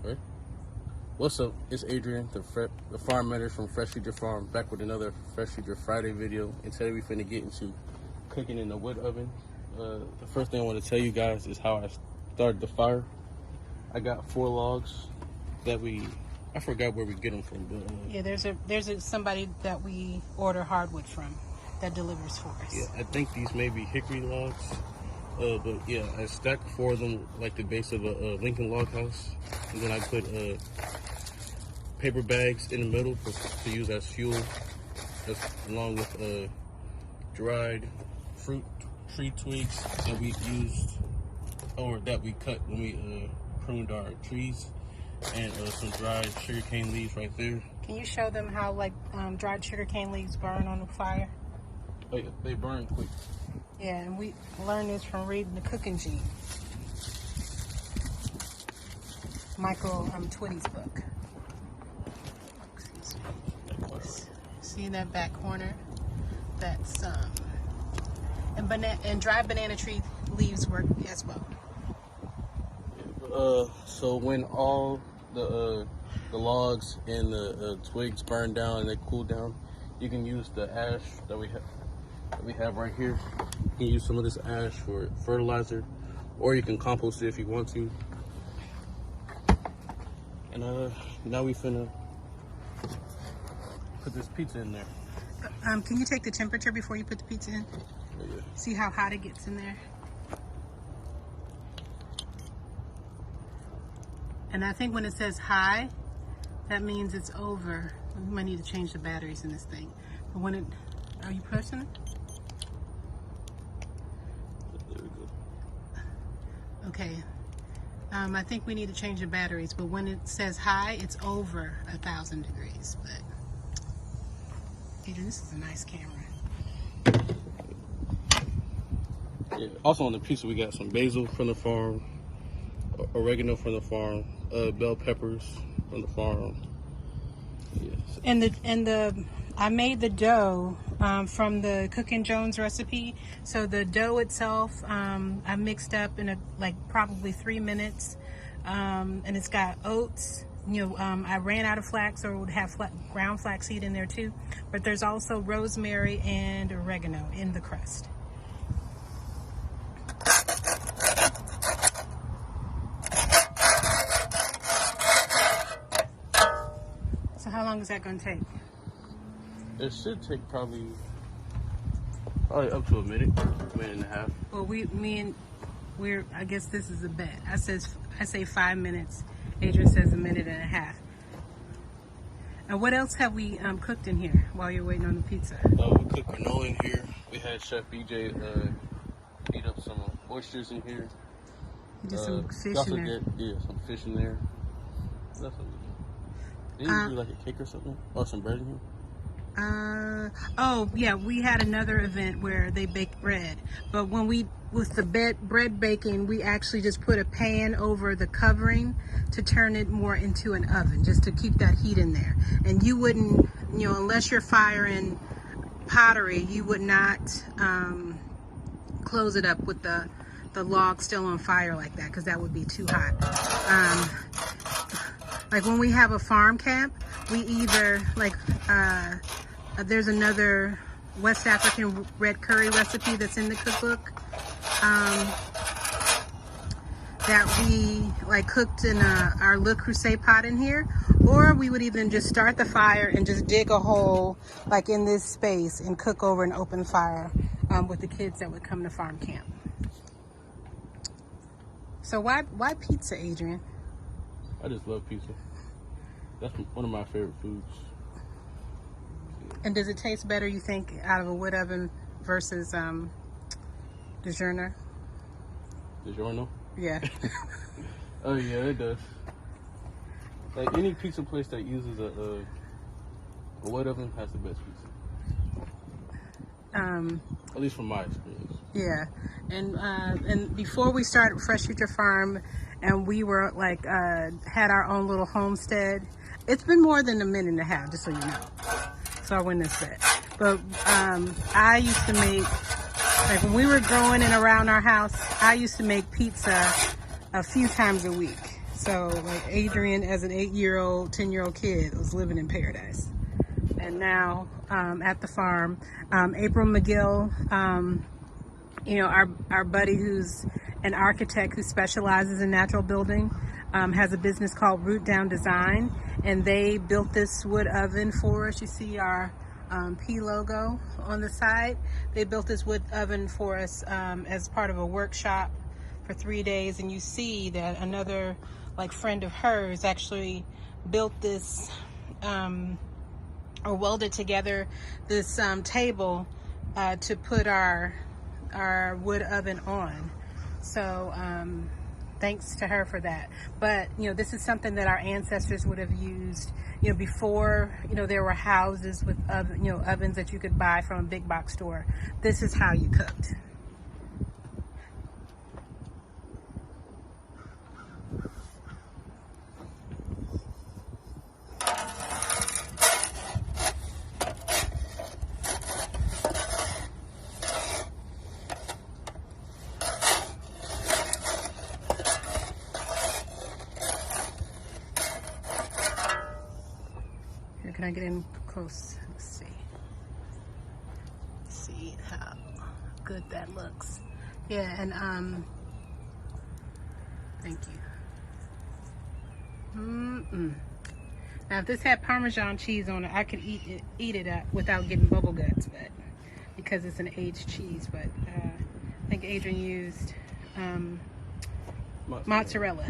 Right. What's up? It's Adrian, the farm manager from Fresh Future Farm, back with another Fresh Future Friday video. And today we finna get into cooking in the wood oven. The first thing I want to tell you guys is how I started the fire. I got 4 logs that I forgot where we get them from, but yeah, there's somebody that we order hardwood from that delivers for us. yeah, I think these may be hickory logs. But yeah, I stacked 4 of them like the base of a Lincoln log house, and then I put paper bags in the middle to use as fuel, along with dried fruit tree twigs that we used, or that we cut when we pruned our trees, and some dried sugarcane leaves right there. Can you show them how dried sugarcane leaves burn on the fire? Oh yeah, they burn quick. Yeah, and we learned this from reading the Cooking Gene, Michael Twitty's book. Excuse me. See in that back corner? That's and dried banana tree leaves work as well. So when all the logs and the twigs burn down and they cool down, you can use the ash that we have right here. You can use some of this ash for fertilizer, or you can compost it if you want to. And now we finna put this pizza in there. Can you take the temperature before you put the pizza in? Yeah. See how hot it gets in there? And I think when it says high, that means it's over. We might need to change the batteries in this thing. But when it, are you pushing it? There we go. Okay. I think we need to change the batteries, but when it says high, it's over 1,000 degrees. But Adrian, this is a nice camera. Yeah. Also on the pizza, we got some basil from the farm, oregano from the farm, bell peppers from the farm. Yes. And I made the dough from the Cookin' Jones recipe. So the dough itself, I mixed up in probably 3 minutes, and it's got oats. I ran out of flax, so it would have ground flaxseed in there too. But there's also rosemary and oregano in the crust. So how long is that going to take? It should take probably up to a minute and a half. Well, I guess this is a bet. I say 5 minutes. Adrian says a minute and a half. And what else have we cooked in here while you're waiting on the pizza? We cooked granola in here. We had Chef BJ heat up some oysters in here. You did some fish in there. Some fish in there. That's what we did. Did you do like a cake or something? Or some bread in here? Oh yeah, we had another event where they baked bread, but with the bread baking, we actually just put a pan over the covering to turn it more into an oven, just to keep that heat in there. And you wouldn't, unless you're firing pottery, you would not close it up with the log still on fire like that, because that would be too hot. Like when we have a farm camp, we either there's another West African red curry recipe that's in the cookbook that we cooked in our Le Creuset pot in here, or we would even just start the fire and just dig a hole in this space and cook over an open fire with the kids that would come to farm camp. So why pizza, Adrian? I just love pizza. That's one of my favorite foods. And does it taste better, you think, out of a wood oven versus DiGiorno? DiGiorno? Yeah. Oh yeah, it does. Like any pizza place that uses a wood oven has the best pizza. At least from my experience. Yeah, and before we started Fresh Future Farm, and we were had our own little homestead. It's been more than a minute and a half, just so you know. So I wouldn't have said. But I used to make, when we were growing and around our house, I used to make pizza a few times a week. So like Adrian as an 8-year-old, 10-year-old kid was living in paradise. And now at the farm, April McGill, you know, our buddy who's an architect who specializes in natural building, has a business called Root Down Design, and they built this wood oven for us. You see our P logo on the side. They built this wood oven for us as part of a workshop for 3 days, and you see that another like friend of hers actually built this or welded together this table to put our wood oven on. So thanks to her for that. But you know, this is something that our ancestors would have used, you know, before, you know, there were houses with ovens that you could buy from a big box store. This is how you cooked. Can I get in close? Let's see. See how good that looks. Yeah, and thank you. Now, if this had Parmesan cheese on it, I could eat it up without getting bubble guts, but because it's an aged cheese. But I think Adrian used mozzarella.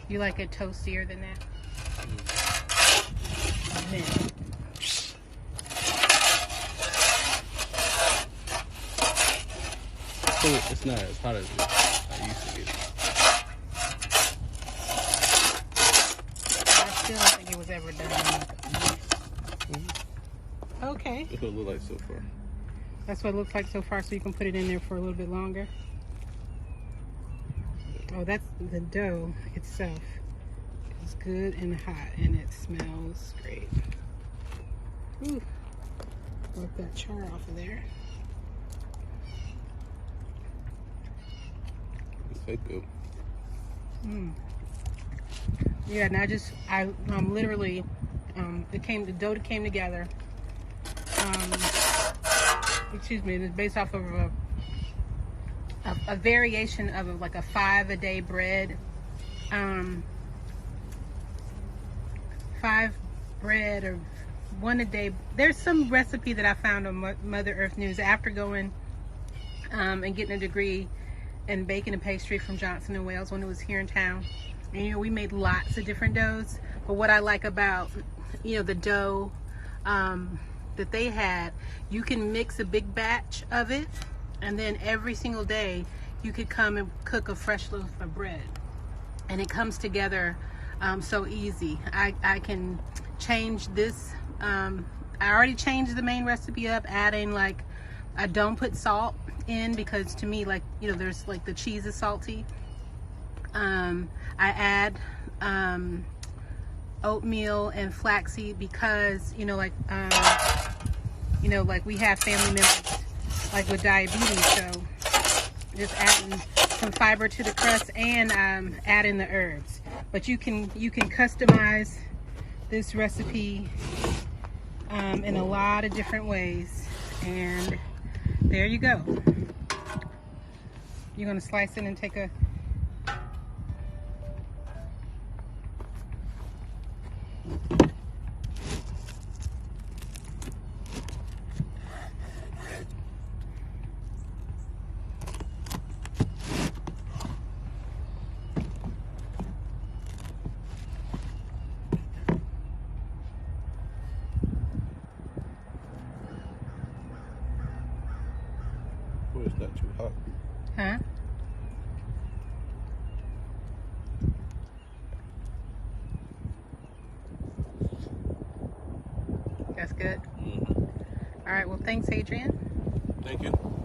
You like it toastier than that? It's not as hot as I used to get. I still don't think it was ever done. Okay. That's what it looks like so far. That's what it looks like so far, so you can put it in there for a little bit longer. Oh, that's the dough itself. It's good and hot, and it smells great. Ooh, wipe that char off of there. It's so good. Yeah, and I literally, the dough came together. Excuse me, it's based off of a variation of like a 5-a-day bread. 5 bread or 1 a day. There's some recipe that I found on Mother Earth News after going and getting a degree in baking and pastry from Johnson & Wales when it was here in town. And, you know, we made lots of different doughs, but what I like about, you know, the dough that they had, you can mix a big batch of it, and then every single day you could come and cook a fresh loaf of bread, and it comes together so easy. I can change this. I already changed the main recipe up, adding, like, I don't put salt in because to me, like, you know, there's like the cheese is salty. I add oatmeal and flaxseed because, you know, like we have family members like with diabetes, so just adding some fiber to the crust and adding the herbs. But you can customize this recipe in a lot of different ways, and there you go. You're gonna slice it and take a Well, it's not too hot. huh? That's good. Mm-hmm. All right. Well, thanks, Adrian. Thank you.